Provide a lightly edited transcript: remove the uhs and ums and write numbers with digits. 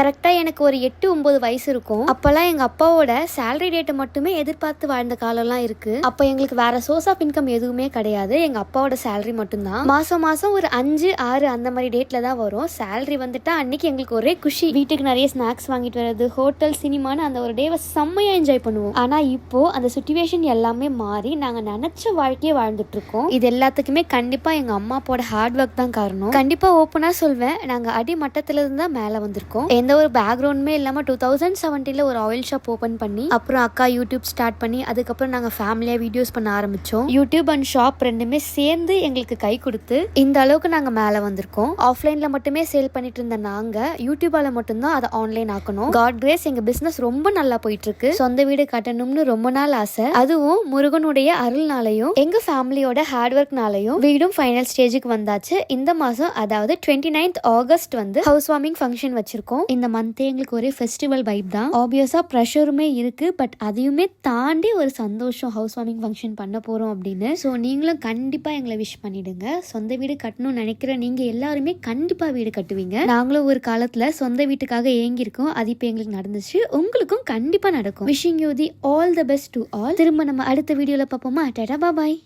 கரெக்டா எனக்கு ஒரு 8-9 வயசு இருக்கும். அப்பெல்லாம் எங்க அப்பாவோட சேலரி டேட்டை மட்டுமே எதிர்பார்த்து வாழ்ந்த காலம்லாம் இருக்கு. அப்ப எங்களுக்கு வேற சோர்ஸ் ஆஃப் இன்கம் எதுவுமே கிடையாது. எங்க அப்பாவோட சேலரி மட்டும்தான். மாசம் மாசம் ஒரு 5-6 அந்த மாதிரி டேட்ல தான் வரும். சேலரி வந்துட்டா அன்னைக்கு எங்களுக்கு ஒரே குஷி. வீட்டுக்கு நிறைய ஸ்நாக்ஸ் வாங்கிட்டு வர்றது, ஹோட்டல், சினிமான்னு அந்த ஒரு டேவை செம்மையா என்ஜாய் பண்ணுவோம். ஆனா இப்போ அந்த சிச்சுவேஷன் எல்லாமே மாறி நாங்க நினைச்ச வாழ்க்கையே வாழ்ந்துட்டு இருக்கோம். இது எல்லாத்துக்குமே கண்டிப்பா எங்க அம்மா அப்பாவோட ஹார்ட் ஒர்க் தான் காரணம். கண்டிப்பா ஓப்பனா சொல்வேன், நாங்க அடிமட்டத்துல இருந்து தான் மேல வந்திருக்கோம். எந்த ஒரு பேக்ரவுண்டுமே இல்லாம 2017 ஒரு ஆயில் ஷாப் ஓபன் பண்ணி அப்புறம் அக்கா யூடியூப் ஸ்டார்ட் பண்ணி அதுக்கப்புறம் நாங்க ஃபேமிலியா வீடியோஸ் பண்ண ஆரம்பிச்சோம். யூடியூப் அண்ட் ஷாப் ரெண்டுமே சேர்ந்து எங்களுக்கு கை கொடுத்து இந்த அளவுக்கு நாங்க மேல வந்திருக்கோம். ஆஃப்லைன்ல மட்டுமே சேல் பண்ணிட்டு இருந்த நாங்க யூடியூபால மட்டும்தான் அதை ஆன்லைன் ஆக்கணும். காட் கிரேஸ் எங்க பிசினஸ் ரொம்ப நல்லா போயிட்டு இருக்கு. சொந்த வீடு கட்டணும்னு ரொம்ப நாள் ஆசை. அதுவும் முருகனுடைய அருள்னாலையும் எங்க ஃபேமிலியோட ஹார்ட் ஒர்க்னாலையும் வீடும் ஃபைனல் ஸ்டேஜுக்கு வந்தாச்சு. இந்த மாசம் அதாவது 29th ஆகஸ்ட் வந்து ஹவுஸ் வார்மிங் ஃபங்க்ஷன் வச்சிருக்கோம். இந்த மந்த் எங்களுக்கு ஒரே ஃபெஸ்டிவல் வைப் தான். ஆப்வியஸா ப்ரெஷருமே இருக்கு. பட் அதையுமே தாண்டி ஒரு சந்தோஷம் ஹவுஸ் வார்மிங் ஃபங்க்ஷன் பண்ண போறோம் அப்படின்னு. ஸோ நீங்களும் கண்டிப்பா எங்களை விஷ் பண்ணிடுங்க. சொந்த வீடு கட்டணும்னு நினைக்கிற நீங்க எல்லாருமே கண்டிப்பா வீடு கட்டுவீங்க. நாங்களும் ஒரு காலத்துல சொந்த வீட்டுக்காக ஏங்கி இருக்கோம். அது இப்ப எங்களுக்கு நடந்துச்சு. உங்களுக்கும் கண்டிப்பா நடக்கும். Wishing you the all the best to all. திரும்ப நம்ம அடுத்த வீடியோல பார்ப்போமா? டாடா, பாய்.